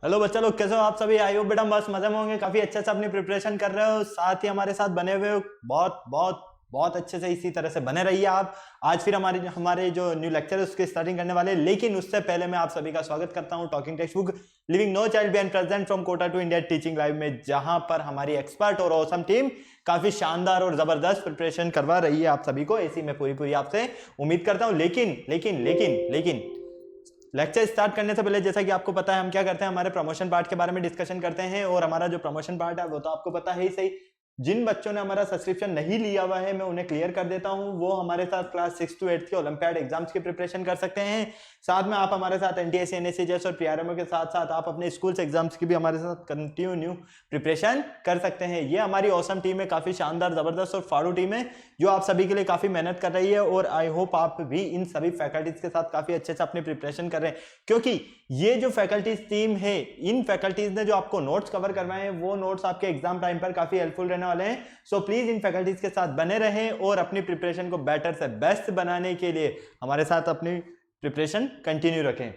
Hello बच्चा लोग, कैसे हो आप सभी? आई होप बेटा मस्त मजे में होंगे, काफी अच्छे से अपनी प्रिपरेशन कर रहे हो, साथ ही हमारे साथ बने हुए हो। बहुत बहुत बहुत अच्छे से इसी तरह से बने रहिए आप। आज फिर हमारे हमारे जो न्यू लेक्चर है उसकी स्टार्टिंग करने वाले हैं, लेकिन उससे पहले मैं आप सभी का स्वागत करता हूं talking text book leaving no child behind present from Kota to India teaching live में, जहां पर हमारी एक्सपर्ट और ऑसम टीम काफी शानदार और जबरदस्त प्रिपरेशन करवा रही है आप सभी को। ऐसी मैं पूरी पूरी आपसे उम्मीद करता हूं। लेकिन लेकिन लेकिन लेकिन लेक्चर स्टार्ट करने से पहले, जैसा कि आपको पता है हम क्या करते हैं, हमारे प्रमोशन पार्ट के बारे में डिस्कशन करते हैं। और हमारा जो प्रमोशन पार्ट है वो तो आपको पता है ही सही। जिन बच्चों ने हमारा सब्सक्रिप्शन नहीं लिया हुआ है मैं उन्हें क्लियर कर देता हूं, वो हमारे साथ क्लास 6 to 8 के ओलंपियाड एग्जाम्स की प्रिपरेशन कर सकते हैं। साथ में आप हमारे साथ एनटीएससी एनएससीजेएस और पीआरएमओ के साथ साथ आप अपने स्कूल्स एग्जाम्स की भी हमारे साथ कंटिन्यू प्रिपरेशन कर सकते हैं। ये हमारी ऑसम टीम है, काफी शानदार जबरदस्त और फाड़ू टीम है जो आप सभी के लिए काफी मेहनत कर रही है। और आई होप आप भी इन सभी फैकल्टीज के साथ काफी अच्छे से अपनी प्रिपरेशन कर रहे हैं, क्योंकि ये जो फैकल्टीज टीम है, इन फैकल्टीज ने जो आपको नोट्स कवर करवाए हैं वो नोट्स आपके एग्जाम टाइम पर काफी हेल्पफुल रहने वाले हैं। सो प्लीज इन फैकल्टीज के साथ बने रहें और अपनी प्रिपरेशन को बेटर से बेस्ट बनाने के लिए हमारे साथ अपनी प्रिपरेशन कंटिन्यू रखें।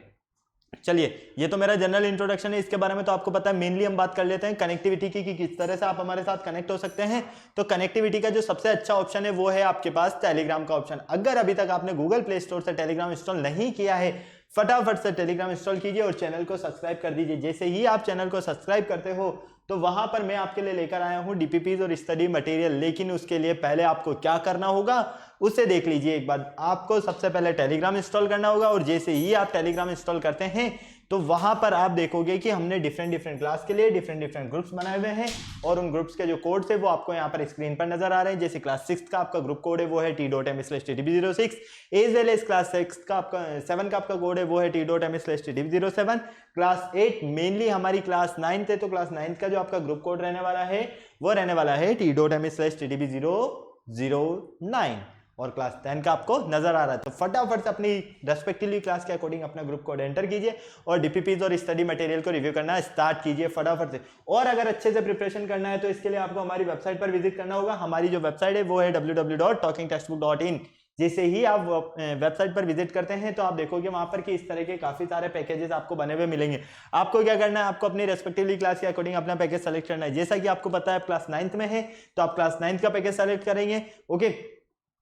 चलिए, ये तो मेरा जनरल इंट्रोडक्शन है, इसके बारे में तो आपको पता है। मेनली हम बात कर लेते हैं कनेक्टिविटी की कि किस तरह से आप हमारे साथ कनेक्ट हो सकते हैं। तो कनेक्टिविटी का जो सबसे अच्छा ऑप्शन है वो है आपके पास टेलीग्राम का ऑप्शन। अगर अभी तक आपने गूगल प्ले स्टोर से टेलीग्राम इंस्टॉल नहीं किया है, फटाफट से टेलीग्राम इंस्टॉल कीजिए और चैनल को सब्सक्राइब कर दीजिए। जैसे ही आप चैनल को सब्सक्राइब करते हो तो वहां पर मैं आपके लिए लेकर आया हूं डीपीपीज और स्टडी मटेरियल। लेकिन उसके लिए पहले आपको क्या करना होगा उसे देख लीजिए एक बार। आपको सबसे पहले टेलीग्राम इंस्टॉल करना होगा और जैसे ही आप टेलीग्राम इंस्टॉल करते हैं तो वहां पर आप देखोगे कि हमने डिफरेंट क्लास के लिए डिफरेंट ग्रुप्स बनाए हुए हैं और उन ग्रुप्स के जो कोड्स है वो आपको यहाँ पर स्क्रीन पर नजर आ रहे हैं। जैसे क्लास 6 का आपका ग्रुप कोड है वो है t.m/ttb06, as well as class 6 का आपका 7 का आपका कोड है वो है t.m/ttb07। क्लास 8 मेनली हमारी क्लास 9 है, तो क्लास 9 का जो आपका ग्रुप कोड रहने वाला है वो रहने वाला है t.m/ttb009 और क्लास 10 का आपको नजर आ रहा है। तो फटाफट से अपनी रेस्पेक्टिवली क्लास के अकॉर्डिंग अपना ग्रुप कोड एंटर कीजिए और डीपीपीज और स्टडी मटेरियल को रिव्यू करना स्टार्ट कीजिए फटाफट से। और अगर अच्छे से प्रिपरेशन करना है तो इसके लिए आपको हमारी वेबसाइट पर विजिट करना होगा। हमारी जो वेबसाइट है वो है www.talkingtextbook.in। जैसे ही आप वेबसाइट पर विजिट करते हैं तो आप देखोगे वहां पर कि इस तरह के काफी सारे पैकेजेस आपको बने हुए मिलेंगे। आपको क्या करना है, आपको अपनी रेस्पेक्टिवली क्लास के अकॉर्डिंग अपना पैकेज सेलेक्ट करना है। जैसा कि आपको पता है आप क्लास 9th में है तो आप क्लास 9th का पैकेज सेलेक्ट करेंगे। ओके,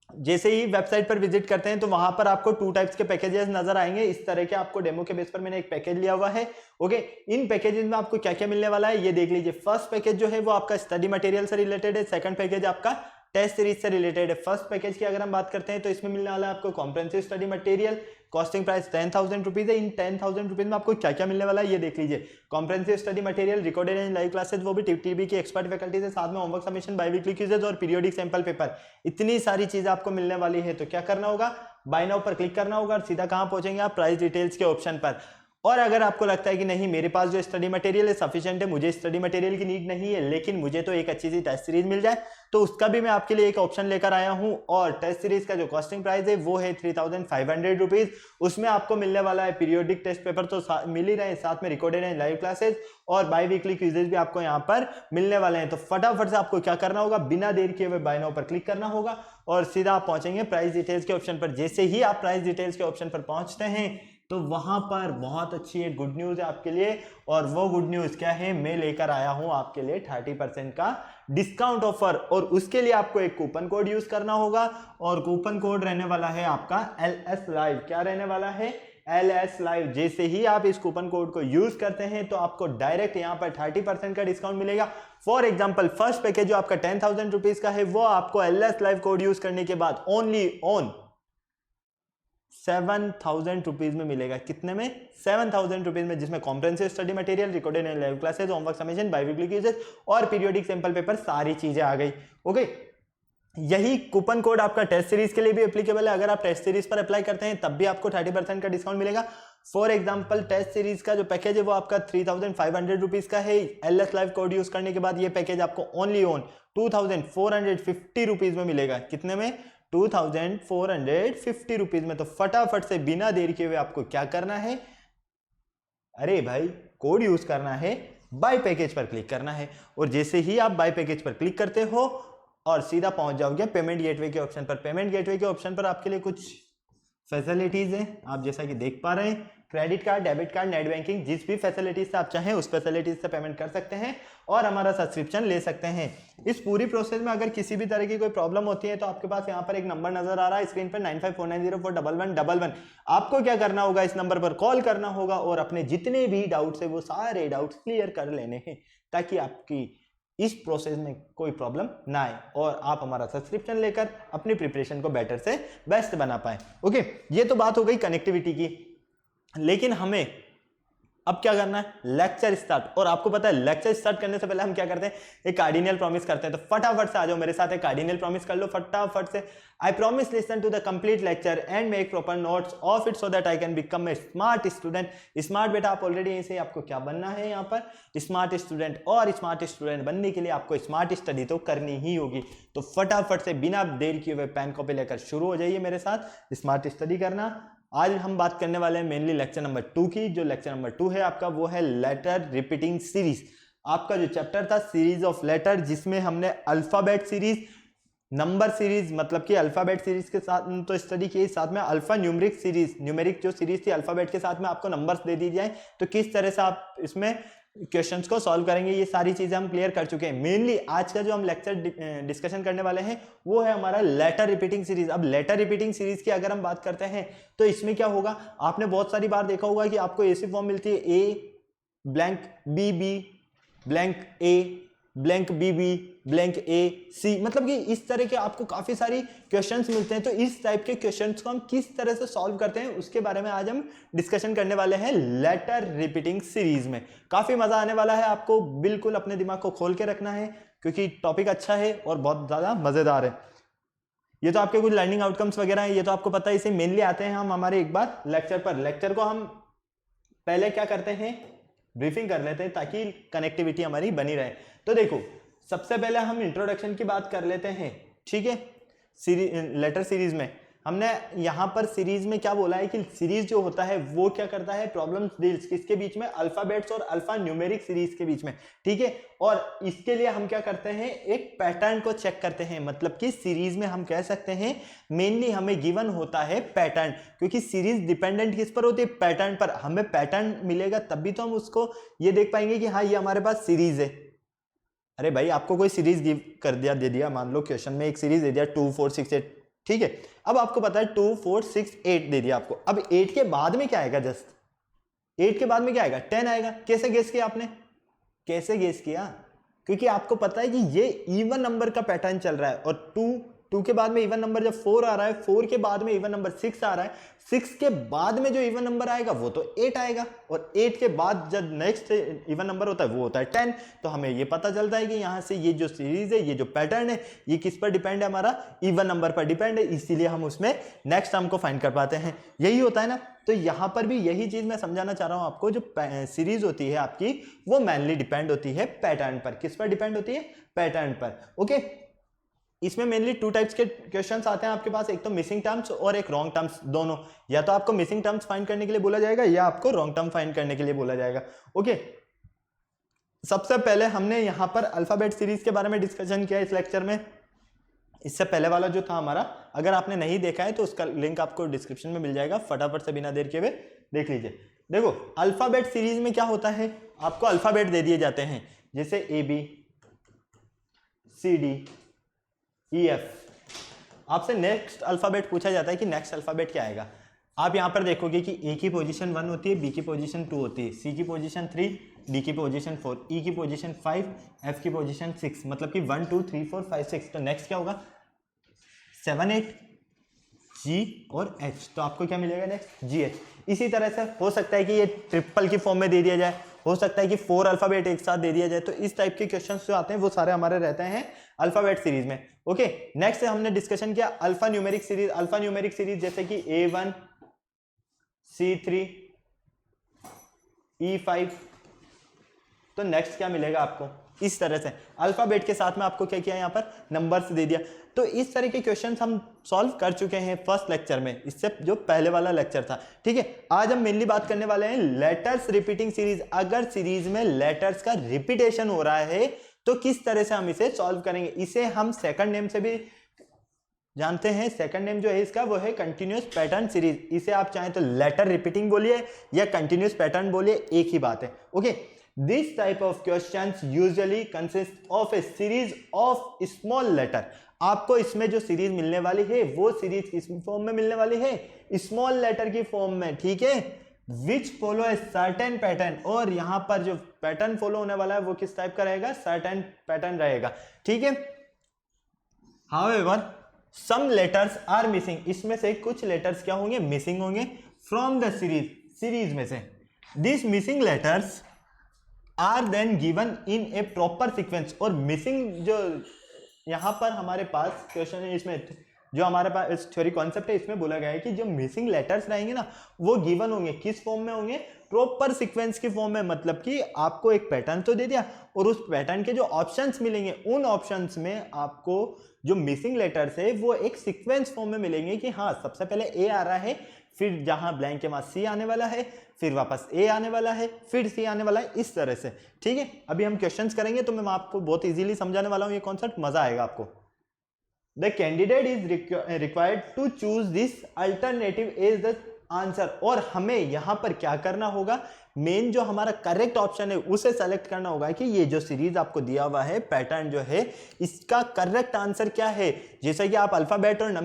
जैसे ही वेबसाइट पर विजिट करते हैं तो वहां पर आपको 2 टाइप्स के पैकेजेस नजर आएंगे। इस तरह के आपको डेमो के बेस पर मैंने एक पैकेज लिया हुआ है। ओके, इन पैकेजेस में आपको क्या क्या मिलने वाला है ये देख लीजिए। फर्स्ट पैकेज जो है वो आपका स्टडी मटेरियल से रिलेटेड है। सेकंड पैकेज आपका टेस्ट सीरीज से रिलेटेड है। फर्स्ट पैकेज की अगर हम बात करते हैं तो इसमें मिलने वाला है आपको comprehensive study material. Costing price 10,000 rupees है। इन 10,000 रुपीज में आपको क्या क्या मिलने वाला है ये देख लीजिए। Comprehensive study material, recorded and live classes, वो भी टीबी की एक्सपर्ट फैकल्टी से, साथ में होमवर्क सबमिशन, बाईवीकली क्विजेज और पीरियोडिक सैंपल पेपर। इतनी सारी चीजें आपको मिलने वाली है। तो क्या करना होगा, बाय नाउ पर क्लिक करना होगा और सीधा कहां पहुंचेंगे आप, प्राइस डिटेल्स के ऑप्शन पर। और अगर आपको लगता है कि नहीं मेरे पास जो स्टडी मटेरियल है सफिशिएंट है, मुझे स्टडी मटेरियल की नीड नहीं है, लेकिन मुझे तो एक अच्छी सी टेस्ट सीरीज मिल जाए, तो उसका भी मैं आपके लिए एक ऑप्शन लेकर आया हूं। और टेस्ट सीरीज का जो कॉस्टिंग प्राइस है वो है 3,500 रुपीज। उसमें आपको मिलने वाला है पीरियोडिक टेस्ट पेपर तो मिल ही रहे, साथ में रिकॉर्डेड एंड लाइव क्लासेस और बाई वीकली क्विजेज भी आपको यहाँ पर मिलने वाले हैं। तो फटाफट से आपको क्या करना होगा, बिना देर किए हुए बाय नाउ पर क्लिक करना होगा और सीधा आप पहुंचेंगे प्राइस डिटेल्स के ऑप्शन पर। जैसे ही आप प्राइस डिटेल्स के ऑप्शन पर पहुंचते हैं तो वहां पर बहुत अच्छी एक गुड न्यूज है आपके लिए। और वो गुड न्यूज क्या है, मैं लेकर आया हूं आपके लिए 30% का डिस्काउंट ऑफर। और उसके लिए आपको एक कूपन कोड यूज करना होगा और कूपन कोड रहने वाला है आपका LS लाइव। क्या रहने वाला है, LS लाइव। जैसे ही आप इस कूपन कोड को यूज करते हैं तो आपको डायरेक्ट यहां पर 30% का डिस्काउंट मिलेगा। फॉर एग्जांपल फर्स्ट पैकेज जो आपका 10,000 रुपीज का है वो आपको LS लाइव कोड यूज करने के बाद ओनली ऑन 7,000 रुपीज में मिलेगा। कितने में, 7,000 रुपीज में, जिसमें comprehensive study material, recorded and live classes, homework submission, biweekly quizzes और पीरियोडिक सैंपल पेपर, सारी चीजें आ गई। ओके, यही कूपन कोड आपका टेस्ट सीरीज के लिए भी एप्लीकेबल है। अगर आप टेस्ट सीरीज पर अप्लाई करते हैं तब भी आपको 30% का डिस्काउंट मिलेगा। फॉर एग्जांपल टेस्ट सीरीज का जो पैकेज है वो आपका 3,500 रुपीज का है। LS लाइव कोड यूज करने के बाद ये पैकेज आपको ओनली ऑन 2,450 रुपीज में मिलेगा। कितने में, 2,450 रुपीज में। तो फटाफट से बिना देर किए हुए आपको क्या करना है, अरे भाई कोड यूज करना है, बाय पैकेज पर क्लिक करना है। और जैसे ही आप बाय पैकेज पर क्लिक करते हो और सीधा पहुंच जाओगे पेमेंट गेटवे के ऑप्शन पर। पेमेंट गेटवे के ऑप्शन पर आपके लिए कुछ फैसिलिटीज हैं, आप जैसा कि देख पा रहे हैं। Credit card, debit card, net banking, जिस भी फैसिलिटीज से आप चाहें उस फैसिलिटीज से पेमेंट कर सकते हैं और हमारा सब्सक्रिप्शन ले सकते हैं। इस पूरी प्रोसेस में अगर किसी भी तरह की कोई प्रॉब्लम होती है तो आपके पास यहाँ पर एक नंबर नजर आ रहा है स्क्रीन पर 9549041111। आपको क्या करना होगा, इस नंबर पर कॉल करना होगा और अपने जितने भी डाउट्स है वो सारे डाउट्स क्लियर कर लेने हैं ताकि आपकी इस प्रोसेस में कोई प्रॉब्लम ना आए और आप हमारा सब्सक्रिप्शन लेकर अपनी प्रिपरेशन को बेटर से बेस्ट बना पाए। ओके, ये तो बात हो गई कनेक्टिविटी की, लेकिन हमें अब क्या करना है, लेक्चर स्टार्ट। और आपको पता है लेक्चर स्टार्ट करने से पहले हम क्या करते हैं, एक कार्डिनल प्रॉमिस करते हैं। तो फटाफट से आ जाओ मेरे साथ, एक कार्डिनल प्रॉमिस कर लो फटाफट से। I promise listen to the complete lecture and make proper notes of it so that I can become a smart student. Smart बेटा आप ऑलरेडी ऐसे ही, आपको क्या बनना है यहाँ पर, स्मार्ट स्टूडेंट। और स्मार्ट स्टूडेंट बनने के लिए आपको स्मार्ट स्टडी तो करनी ही होगी। तो फटाफट से बिना देर किए हुए पेन कॉपी लेकर शुरू हो जाइए मेरे साथ स्मार्ट स्टडी करना। आज हम बात करने वाले हैं मेनली लेक्चर नंबर 2 की। जो लेक्चर नंबर 2 है आपका वो है लेटर रिपीटिंग सीरीज। आपका जो चैप्टर था सीरीज ऑफ लेटर, जिसमें हमने अल्फाबेट सीरीज, नंबर सीरीज मतलब कि अल्फाबेट सीरीज के साथ तो स्टडी की, साथ में अल्फा न्यूमेरिक सीरीज, न्यूमेरिक जो सीरीज थी अल्फाबेट के साथ में आपको नंबर्स दे दी जाए तो किस तरह से आप इसमें क्वेश्चंस को सॉल्व करेंगे, ये सारी चीजें हम क्लियर कर चुके हैं। मेनली आज का जो हम लेक्चर डिस्कशन करने वाले हैं वो है हमारा लेटर रिपीटिंग सीरीज। अब लेटर रिपीटिंग सीरीज की अगर हम बात करते हैं तो इसमें क्या होगा, आपने बहुत सारी बार देखा होगा कि आपको ऐसी फॉर्म मिलती है A blank B B blank A blank B B blank A C, मतलब कि इस तरह के आपको काफी सारी क्वेश्चंस मिलते हैं। तो इस टाइप के क्वेश्चंस को हम किस तरह से सॉल्व करते हैं उसके बारे में आज हम डिस्कशन करने वाले हैं लेटर रिपीटिंग सीरीज में। काफी मजा आने वाला है, आपको बिल्कुल अपने दिमाग को खोल के रखना है क्योंकि टॉपिक अच्छा है और बहुत ज्यादा मजेदार है। ये तो आपके कुछ लर्निंग आउटकम्स वगैरह हैं, ये तो आपको पता है। इसे मेनली आते हैं हम हमारे एक बार लेक्चर पर। लेक्चर को हम पहले क्या करते हैं, ब्रीफिंग कर लेते हैं ताकि कनेक्टिविटी हमारी बनी रहे। तो देखो सबसे पहले हम इंट्रोडक्शन की बात कर लेते हैं, ठीक है। लेटर सीरीज में हमने यहां पर सीरीज में क्या बोला है कि सीरीज जो होता है वो क्या करता है, प्रॉब्लम्स डील्स किसके बीच में, अल्फाबेट्स और अल्फा न्यूमेरिक सीरीज के बीच में, ठीक है। और इसके लिए हम क्या करते हैं, एक पैटर्न को चेक करते हैं। मतलब कि सीरीज में हम कह सकते हैं मेनली हमें गिवन होता है पैटर्न, क्योंकि सीरीज डिपेंडेंट किस पर होती है, पैटर्न पर। हमें पैटर्न मिलेगा तभी तो हम उसको ये देख पाएंगे कि हाँ ये हमारे पास सीरीज है। अरे भाई आपको कोई सीरीज गिव कर दिया, दे दिया, मान लो क्वेश्चन में एक सीरीज दे दिया 2 4 6 8, ठीक है। अब आपको पता है 2 4 6 8 दे दिया आपको। अब 8 के बाद में क्या आएगा, जस्ट 8 के बाद में क्या आएगा, 10 आएगा। कैसे गेस किया आपने, कैसे गेस किया, क्योंकि आपको पता है कि ये इवन नंबर का पैटर्न चल रहा है और 2 के बाद में इवन नंबर जब 4 आ रहा है, 4 के बाद में इवन नंबर 6 आ रहा है, 6 के बाद में जो इवन नंबर आएगा वो तो 8 आएगा और 8 के बाद जब नेक्स्ट इवन नंबर होता है वो होता है 10। तो हमें ये पता चलता है कि यहाँ से ये जो सीरीज है, ये जो पैटर्न है, ये किस पर डिपेंड है, हमारा इवन नंबर पर डिपेंड है, इसीलिए हम उसमें नेक्स्ट टर्म को फाइंड कर पाते हैं। यही होता है ना। तो यहाँ पर भी यही चीज मैं समझाना चाह रहा हूँ आपको, जो सीरीज होती है आपकी वो मेनली डिपेंड होती है पैटर्न पर। किस पर डिपेंड होती है, पैटर्न पर। ओके, इसमें मेनली 2 टाइप्स के क्वेश्चंस आते हैं आपके पास, एक तो मिसिंग टर्म्स और एक रॉन्ग टर्म्स। दोनों, या तो आपको मिसिंग टर्म्स फाइंड करने के लिए बोला जाएगा या आपको रॉन्ग टर्म फाइंड करने के लिए बोला जाएगा। ओके, सबसे पहले हमने यहां पर अल्फाबेट सीरीज के बारे में डिस्कशन किया इस लेक्चर में। इससे पहले वाला जो था हमारा, अगर आपने नहीं देखा है तो उसका लिंक आपको डिस्क्रिप्शन में मिल जाएगा, फटाफट से बिना देर के हुए देख लीजिए। देखो अल्फाबेट सीरीज में क्या होता है, आपको अल्फाबेट दे दिए जाते हैं, जैसे AB CD EF। आपसे नेक्स्ट अल्फाबेट पूछा जाता है कि नेक्स्ट अल्फाबेट क्या आएगा। आप यहां पर देखोगे कि A की पोजीशन 1 होती है, B की पोजीशन 2 होती है, C की पोजीशन 3, D की पोजीशन 4, E की पोजीशन 5, F की पोजीशन 6, मतलब कि 1 2 3 4 5 6। तो नेक्स्ट क्या होगा, 7 8 G और H। तो आपको क्या मिलेगा नेक्स्ट, GH। इसी तरह से हो सकता है कि ये ट्रिपल की फॉर्म में दे दिया जाए, हो सकता है कि 4 अल्फाबेट एक साथ दे दिया जाए। तो इस टाइप के क्वेश्चंस जो आते हैं वो सारे हमारे रहते हैं अल्फाबेट सीरीज में। ओके, नेक्स्ट हमने डिस्कशन किया alpha numeric series. Alpha numeric series जैसे कि A1 C3 E5। तो नेक्स्ट क्या मिलेगा आपको, इस तरह से अल्फाबेट के साथ में आपको क्या किया, यहाँ पर नंबर्स दे दिया। तो इस तरह के क्वेश्चंस हम सॉल्व कर चुके हैं फर्स्ट लेक्चर में, इससे जो पहले वाला लेक्चर था, ठीक है। आज हम मेनली बात करने वाले हैं लेटर्स रिपीटिंग सीरीज। अगर सीरीज में लेटर्स का रिपीटेशन हो रहा है तो किस तरह से हम इसे सॉल्व करेंगे। इसे हम सेकंड नेम से भी जानते हैं। सेकंड नेम जो है इसका वो है कंटिन्यूअस पैटर्न सीरीज। इसे आप चाहें तो लेटर रिपीटिंग बोलिए या कंटिन्यूअस पैटर्न बोलिए, एक ही बात है। Okay, this type of questions usually consist of a series of small letter. आपको इसमें जो सीरीज मिलने वाली है वो सीरीज किस फॉर्म में मिलने वाली है? स्मॉल लेटर की फॉर्म में, ठीक है, विच फॉलो ए सर्टेन पैटर्न। और यहां पर जो पैटर्न फॉलो होने वाला है वो किस टाइप का रहेगा? सर्टेन पैटर्न रहेगा, ठीक है। However some letters are missing, इसमें से कुछ लेटर्स क्या होंगे? मिसिंग होंगे फ्रॉम द सीरीज में से। This missing letters are then given in a proper sequence. और मिसिंग जो यहां पर हमारे पास क्वेश्चन है, इसमें जो हमारे पास इस थ्योरी कॉन्सेप्ट है, इसमें बोला गया है कि जो मिसिंग लेटर्स रहेंगे ना वो गिवन होंगे किस फॉर्म में होंगे? प्रॉपर सीक्वेंस की फॉर्म में। मतलब कि आपको एक पैटर्न तो दे दिया और उस पैटर्न के जो ऑप्शंस मिलेंगे उन ऑप्शंस में आपको जो मिसिंग लेटर्स है वो एक सीक्वेंस फॉर्म में मिलेंगे कि हाँ सबसे पहले ए आ रहा है, फिर जहां ब्लैंक के बाद सी आने वाला है, फिर वापस ए आने वाला है, फिर सी आने वाला है, इस तरह से, ठीक है। अभी हम क्वेश्चंस करेंगे तो मैं आपको बहुत इजीली समझाने वाला हूं ये कॉन्सेप्ट, मजा आएगा आपको। The candidate is required to choose this alternative as the answer। और हमें यहां पर क्या करना होगा? मेन जो हमारा करेक्ट ऑप्शन है उसे सेलेक्ट करना होगा कि ये जो सीरीज आपको दिया हुआ है पैटर्न जो है इसका करेक्ट आंसर क्या है। जैसा कि आप अल्फाबेट और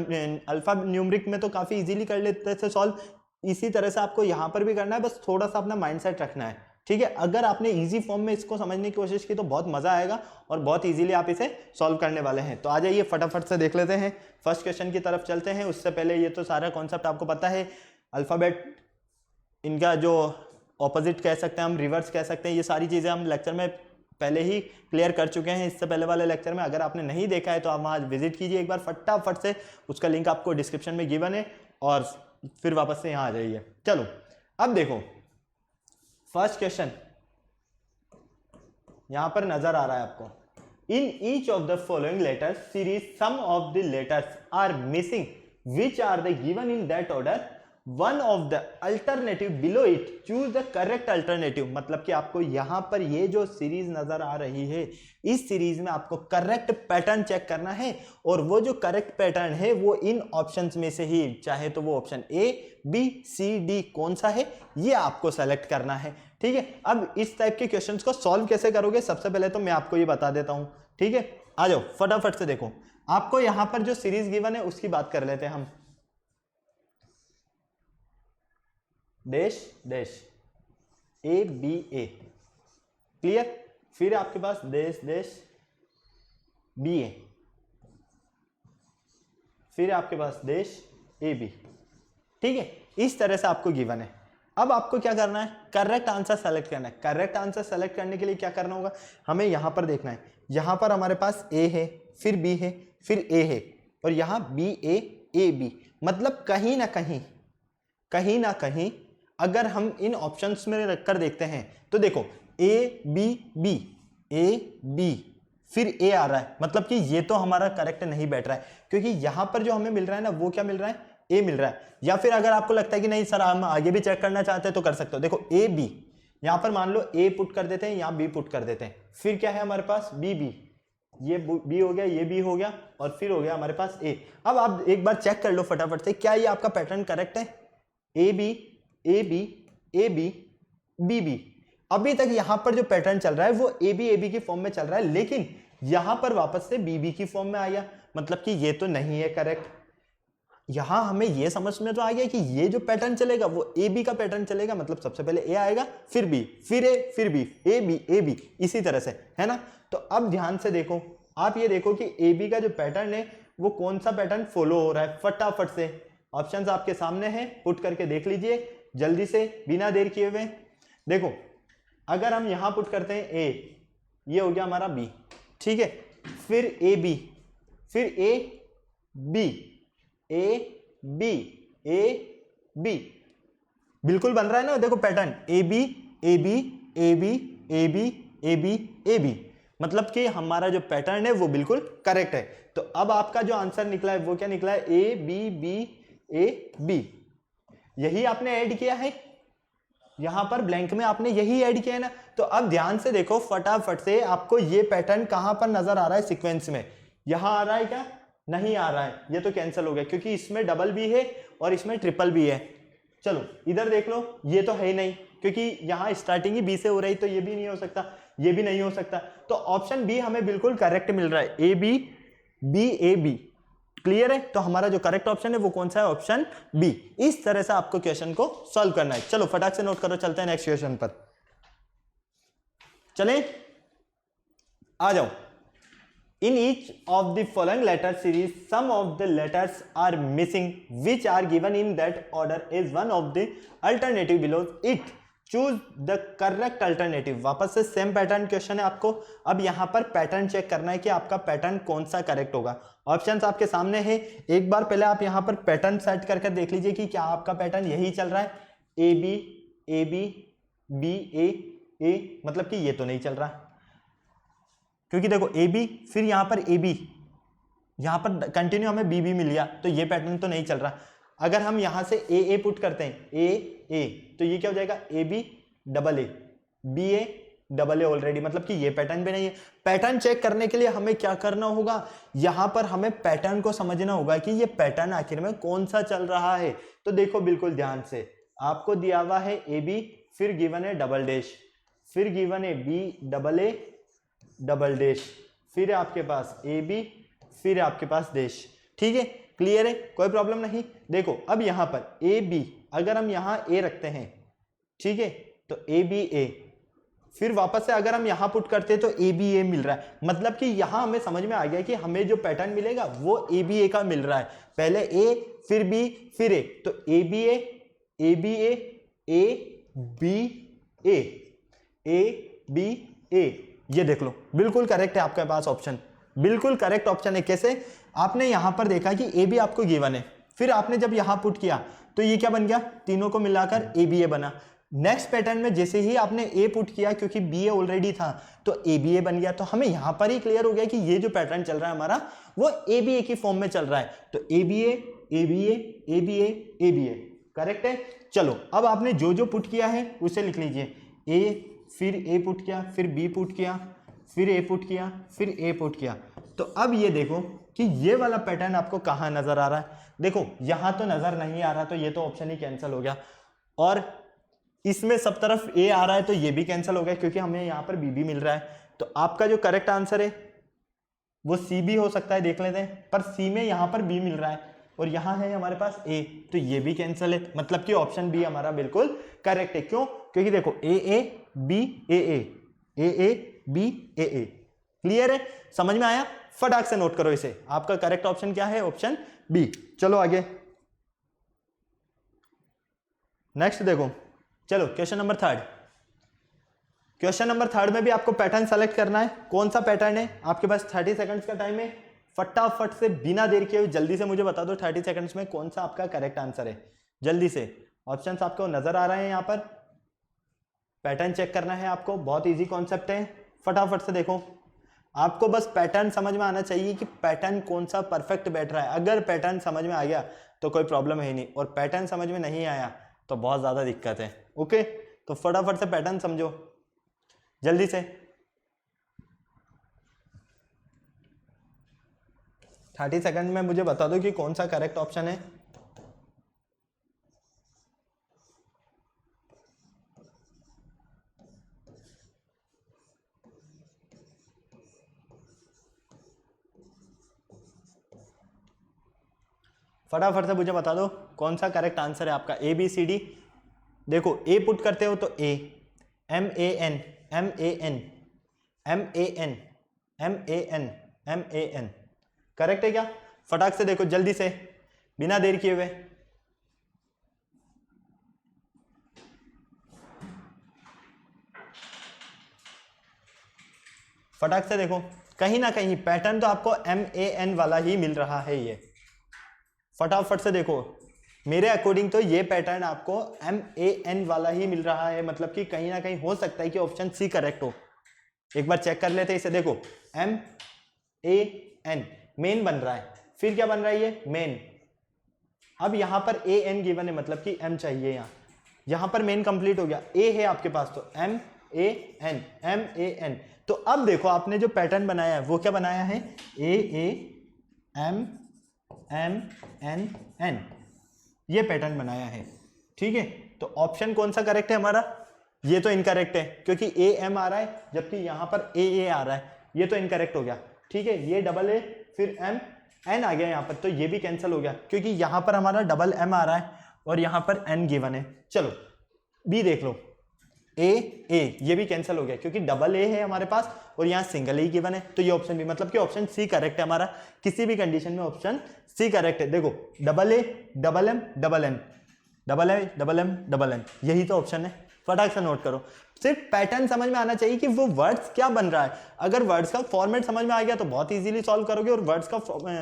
अल्फा न्यूमरिक में तो काफी इजीली कर लेते थे सॉल्व, इसी तरह से आपको यहां पर भी करना है, बस थोड़ा सा अपना माइंडसेट रखना है, ठीक है। अगर आपने इजी फॉर्म में इसको समझने की कोशिश की तो बहुत मजा आएगा और बहुत इजीली आप इसे सॉल्व करने वाले हैं। तो आ जाइए फटाफट से देख लेते हैं, फर्स्ट क्वेश्चन की तरफ चलते हैं। उससे पहले ये तो सारा कॉन्सेप्ट आपको पता है, अल्फाबेट इनका जो ऑपोजिट कह सकते हैं हम, रिवर्स कह सकते हैं, ये सारी चीज़ें हम लेक्चर में पहले ही क्लियर कर चुके हैं इससे पहले वाले लेक्चर में। अगर आपने नहीं देखा है तो आप वहाँ विजिट कीजिए एक बार फटाफट से, उसका लिंक आपको डिस्क्रिप्शन में गिवन है, और फिर वापस से यहाँ आ जाइए। चलो अब देखो फर्स्ट क्वेश्चन यहां पर नजर आ रहा है आपको। In each of the following letters series some of the letters are missing which are the given in that order, one of the alternative below it choose the correct alternative. मतलब कि आपको यहां पर ये जो सीरीज नजर आ रही है इस सीरीज में आपको करेक्ट पैटर्न चेक करना है, और वो जो करेक्ट पैटर्न है वो इन ऑप्शंस में से ही, चाहे तो वो option A B C D कौन सा है ये आपको सेलेक्ट करना है, ठीक है। अब इस टाइप के क्वेश्चंस को सॉल्व कैसे करोगे सबसे पहले तो मैं आपको ये बता देता हूं, ठीक है। आ जाओ फटाफट से देखो, आपको यहां पर जो सीरीज गिवन है उसकी बात कर लेते हैं हम। Dash dash A B A, clear. फिर आपके पास डैश डैश बी ए, फिर आपके पास डैश ए बी, ठीक है। इस तरह से आपको गिवन है। अब आपको क्या करना है? करेक्ट आंसर सेलेक्ट करना है। करेक्ट आंसर सेलेक्ट करने के लिए क्या करना होगा? हमें यहां पर देखना है, यहां पर हमारे पास ए है, फिर बी है, फिर ए है, और यहां बी ए बी। मतलब कहीं ना कहीं अगर हम इन ऑप्शंस में रखकर देखते हैं तो देखो A B B, A B फिर ए आ रहा है, मतलब कि ये तो हमारा करेक्ट नहीं बैठ रहा है, क्योंकि यहां पर जो हमें मिल रहा है ना वो क्या मिल रहा है? ए मिल रहा है। या फिर अगर आपको लगता है कि नहीं सर हम आगे भी चेक करना चाहते हैं तो कर सकते हो। देखो ए बी, यहां पर मान लो ए पुट कर देते हैं, यहां बी पुट कर देते हैं, फिर क्या है हमारे पास? बी बी, ये बी हो गया, ये बी हो गया, और फिर हो गया हमारे पास ए। अब आप एक बार चेक कर लो फटाफट से, क्या ये आपका पैटर्न करेक्ट है? A B A B A B B B. अभी तक यहां पर जो पैटर्न चल रहा है वो ए बी की फॉर्म में चल रहा है, लेकिन यहां पर वापस से बी की फॉर्म में आया, मतलब कि ये तो नहीं है करेक्ट। यहां हमें ये समझ में तो आ गया कि ये जो पैटर्न चलेगा वो ए बी का पैटर्न चलेगा, मतलब सबसे पहले ए आएगा, फिर बी, फिर ए, फिर बी, ए बी, इसी तरह से, है ना। तो अब ध्यान से देखो, आप ये देखो कि ए बी का जो पैटर्न है वो कौन सा पैटर्न फॉलो हो रहा है। फटाफट से ऑप्शंस आपके सामने हैं, पुट करके देख लीजिए जल्दी से बिना देर किए हुए। देखो अगर हम यहां पुट करते हैं ए, ये हो गया हमारा बी, ठीक है, फिर ए बी, फिर A B, A B, A B, बिल्कुल बन रहा है ना। देखो pattern A B A B A B A B A B A B, मतलब कि हमारा जो पैटर्न है वो बिल्कुल करेक्ट है। तो अब आपका जो आंसर निकला है वो क्या निकला है? A B B A B. यही आपने ऐड किया है, यहां पर ब्लैंक में आपने यही ऐड किया है ना। तो अब ध्यान से देखो फटाफट से, आपको ये पैटर्न कहां पर नजर आ रहा है सीक्वेंस में? यहां आ रहा है क्या? नहीं आ रहा है, ये तो कैंसिल हो गया क्योंकि इसमें डबल बी है और इसमें ट्रिपल बी है। चलो इधर देख लो, ये तो है ही नहीं क्योंकि यहाँ स्टार्टिंग ही बी से हो रही, तो ये भी नहीं हो सकता, ये भी नहीं हो सकता। तो ऑप्शन बी हमें बिल्कुल करेक्ट मिल रहा है, A B B A B. Clear है? तो हमारा जो करेक्ट ऑप्शन है वो कौन सा है? Option B. इस तरह से आपको क्वेश्चन को सॉल्व करना है। चलो फटाक से नोट करो, चलते हैं नेक्स्ट क्वेश्चन पर। चलें, आ जाओ। In each of the following letter series, some of the letters are missing, which are given in that order as one of the alternative below it. Choose the correct alternative. वापस से same pattern question है आपको। अब यहाँ पर pattern check करना है कि आपका पैटर्न कौन सा करेक्ट होगा। ऑप्शंस आपके सामने है, एक बार पहले आप यहाँ पर पैटर्न सेट करके देख लीजिए कि क्या आपका पैटर्न यही चल रहा है, ए बी बी ए, मतलब कि ये तो नहीं चल रहा क्योंकि देखो ए बी, फिर यहाँ पर ए बी, यहाँ पर कंटिन्यू हमें बी बी मिल गया, तो ये पैटर्न तो नहीं चल रहा। अगर हम यहाँ से ए पुट करते हैं, ए, तो ये क्या हो जाएगा? A B double A, B A double A already, मतलब कि ये पैटर्न भी नहीं है। पैटर्न चेक करने के लिए हमें क्या करना होगा? यहाँ पर हमें पैटर्न को समझना होगा कि ये पैटर्न आखिर में कौन सा चल रहा है। तो देखो बिल्कुल ध्यान से, आपको दिया हुआ है ए बी, फिर गिवन है डबल डैश, फिर गिवन है B double A double dash, फिर आपके पास ए बी, फिर आपके पास डैश। ठीक है, क्लियर है, कोई प्रॉब्लम नहीं। देखो अब यहाँ पर ए बी, अगर हम यहाँ ए रखते हैं, ठीक है, तो ए बी ए, फिर वापस से अगर हम यहाँ पुट करते हैं तो ए बी ए मिल रहा है, मतलब कि यहाँ हमें समझ में आ गया कि हमें जो पैटर्न मिलेगा वो ए बी ए का मिल रहा है। पहले ए, फिर बी, फिर ए, तो ए बी ए बी ए, ये देख लो बिल्कुल करेक्ट है आपके पास ऑप्शन, बिल्कुल करेक्ट ऑप्शन है। कैसे? आपने यहां पर देखा कि ए बी आपको गिवन है, फिर आपने जब यहां पुट किया तो ये क्या बन गया? तीनों को मिलाकर ए बी ए बना। नेक्स्ट पैटर्न में जैसे ही आपने ए पुट किया, क्योंकि बी ए ऑलरेडी था, तो ए बी ए बन गया। तो हमें यहां पर ही क्लियर हो गया कि ये जो पैटर्न चल रहा है हमारा वो ए बी ए की फॉर्म में चल रहा है। तो ए बी ए करेक्ट है। चलो अब आपने जो जो पुट किया है उसे लिख लीजिए, ए, फिर ए पुट किया, फिर बी पुट किया, फिर ए पुट किया, फिर ए पुट किया। तो अब ये देखो कि ये वाला पैटर्न आपको कहाँ नजर आ रहा है। देखो यहां तो नजर नहीं आ रहा, तो ये तो ऑप्शन ही कैंसिल हो गया। और इसमें सब तरफ ए आ रहा है, तो ये भी कैंसिल हो गया क्योंकि हमें यहाँ पर बी भी मिल रहा है। तो आपका जो करेक्ट आंसर है वो सी भी हो सकता है, देख लेते हैं। पर सी में यहाँ पर बी मिल रहा है और यहाँ है हमारे पास ए, तो ये भी कैंसिल है, मतलब कि ऑप्शन बी हमारा बिल्कुल करेक्ट है। क्यों? क्योंकि देखो A B A B A. Clear है? समझ में आया? फटाक से नोट करो इसे। आपका करेक्ट ऑप्शन क्या है? Option B. चलो आगे नेक्स्ट देखो। चलो question number third. Question number third में भी आपको पैटर्न सेलेक्ट करना है। कौन सा पैटर्न है? आपके पास 30 सेकंड्स का टाइम है। फटाफट से बिना देर किए जल्दी से मुझे बता दो 30 सेकंड्स में कौन सा आपका करेक्ट आंसर है। जल्दी से, ऑप्शंस आपको नजर आ रहे हैं यहाँ पर। पैटर्न चेक करना है आपको, बहुत इजी कॉन्सेप्ट है। फटाफट से देखो, आपको बस पैटर्न समझ में आना चाहिए कि पैटर्न कौन सा परफेक्ट बैठ रहा है। अगर पैटर्न समझ में आ गया तो कोई प्रॉब्लम है ही नहीं, और पैटर्न समझ में नहीं आया तो बहुत ज्यादा दिक्कत है। ओके, तो फटाफट से पैटर्न समझो जल्दी से। 30 सेकंड में मुझे बता दो कि कौन सा करेक्ट ऑप्शन है। फटाफट से मुझे बता दो कौन सा करेक्ट आंसर है आपका। A B C D. देखो ए पुट करते हो तो A, M A N M A N M A N M A N M A N, correct है क्या? फटाक से देखो जल्दी से, बिना देर किए हुए। फटाक से देखो, कहीं ना कहीं पैटर्न तो आपको एम ए एन वाला ही मिल रहा है। ये फटाफट से देखो, मेरे अकॉर्डिंग तो ये पैटर्न आपको एम ए एन वाला ही मिल रहा है, मतलब कि कहीं ना कहीं हो सकता है कि ऑप्शन सी करेक्ट हो। एक बार चेक कर लेते हैं इसे। देखो एम ए एन मेन बन रहा है, फिर क्या बन रहा है? ये मेन। अब यहां पर ए एन गिवन है, मतलब कि एम चाहिए। यहां पर मेन कंप्लीट हो गया, ए है आपके पास, तो M A N M A N. तो अब देखो आपने जो पैटर्न बनाया है वो क्या बनाया है? A M M N N, ये पैटर्न बनाया है। ठीक है, तो ऑप्शन कौन सा करेक्ट है हमारा? ये तो इनकरेक्ट है क्योंकि ए एम आ रहा है जबकि यहां पर ए आ रहा है, ये तो इनकरेक्ट हो गया। ठीक है, ये डबल ए फिर एम एन आ गया यहां पर, तो ये भी कैंसिल हो गया क्योंकि यहां पर हमारा डबल एम आ रहा है और यहां पर एन गिवन है। चलो बी देख लो, ए ये भी कैंसिल हो गया क्योंकि डबल ए है हमारे पास और यहाँ सिंगल ए गिवन है, तो ये ऑप्शन भी, मतलब कि ऑप्शन सी करेक्ट है हमारा। किसी भी कंडीशन में ऑप्शन सी करेक्ट है। देखो double A double M double N, double A double M double N, यही तो ऑप्शन है। फटाक से नोट करो, सिर्फ पैटर्न समझ में आना चाहिए कि वो वर्ड्स क्या बन रहा है। अगर वर्ड्स का फॉर्मेट समझ में आ गया तो बहुत इजीली सॉल्व करोगे, और वर्ड्स का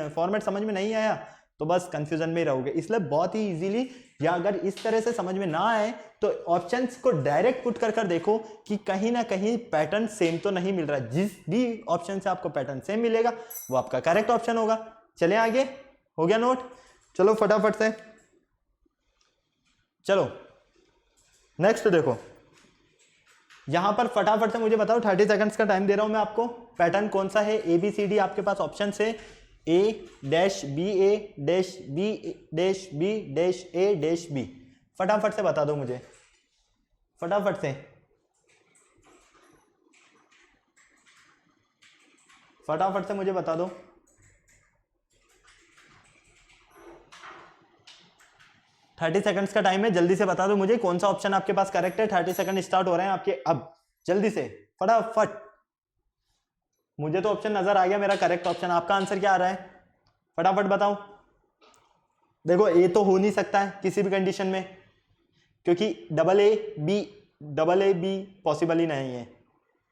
फॉर्मेट समझ में नहीं आया तो बस कंफ्यूजन में ही रहोगे। इसलिए बहुत ही इजीली, या अगर इस तरह से समझ में ना आए तो ऑप्शंस को डायरेक्ट पुट कर देखो कि कहीं ना कहीं पैटर्न सेम तो नहीं मिल रहा है। जिस भी ऑप्शन से आपको पैटर्न सेम मिलेगा वो आपका करेक्ट ऑप्शन होगा। चले आगे, हो गया नोट? चलो फटाफट से, चलो नेक्स्ट देखो, यहां पर फटाफट से मुझे बताओ, 30 सेकंड्स का टाइम दे रहा हूं मैं आपको। पैटर्न कौन सा है? ए बी सी डी आपके पास ऑप्शन से, A dash B A dash B dash B dash A dash B. फटाफट से बता दो मुझे, फटाफट से, फटाफट से मुझे बता दो। थर्टी सेकंड्स का टाइम है, जल्दी से बता दो मुझे कौन सा ऑप्शन आपके पास करेक्ट है। 30 सेकंड स्टार्ट हो रहे हैं आपके अब, जल्दी से फटाफट। मुझे तो ऑप्शन नजर आ गया मेरा करेक्ट ऑप्शन, आपका आंसर क्या आ रहा है? फटाफट बताओ। देखो ए तो हो नहीं सकता है किसी भी कंडीशन में, क्योंकि डबल ए बी पॉसिबल ही नहीं है।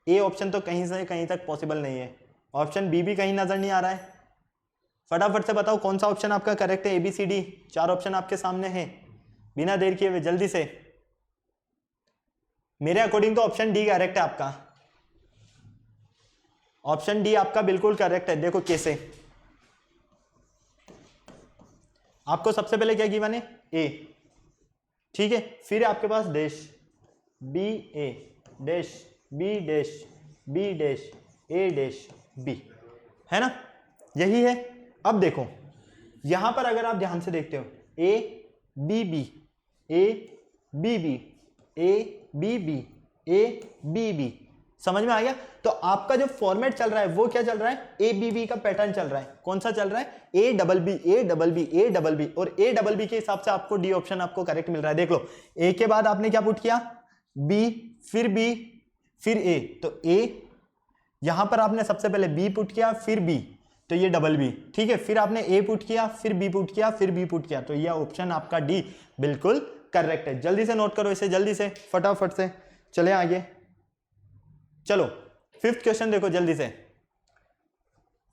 ए ऑप्शन तो कहीं से कहीं तक पॉसिबल नहीं है, ऑप्शन बी भी कहीं नजर नहीं आ रहा है। फटाफट से बताओ कौन सा ऑप्शन आपका करेक्ट है। A B C D, 4 option आपके सामने हैं, बिना देर किए हुए जल्दी से। मेरे अकॉर्डिंग तो ऑप्शन डी करेक्ट है आपका, ऑप्शन डी आपका बिल्कुल करेक्ट है। देखो कैसे, आपको सबसे पहले क्या गिवन है? ए, ठीक है, फिर आपके पास dash B A dash B dash B dash A dash B, है ना? यही है। अब देखो यहां पर अगर आप ध्यान से देखते हो, A B B A B B A B B A B B, समझ में आ गया? तो आपका जो फॉर्मेट चल रहा है वो क्या चल रहा है? ए बी बी का पैटर्न चल रहा है। कौन सा चल रहा है? A double B A double B A double B, और ए डबल बी के हिसाब से आपको डी ऑप्शन आपको करेक्ट मिल रहा है। देख लो, ए के बाद आपने क्या पुट किया? बी फिर ए, तो ए, यहां पर आपने सबसे पहले बी पुट किया फिर बी, तो ये डबल बी, ठीक है। फिर आपने ए पुट किया फिर बी पुट किया फिर बी पुट किया, तो ये ऑप्शन आपका डी बिल्कुल करेक्ट है। जल्दी से नोट करो इसे, जल्दी से फटाफट से, चले आगे। चलो फिफ्थ क्वेश्चन देखो जल्दी से।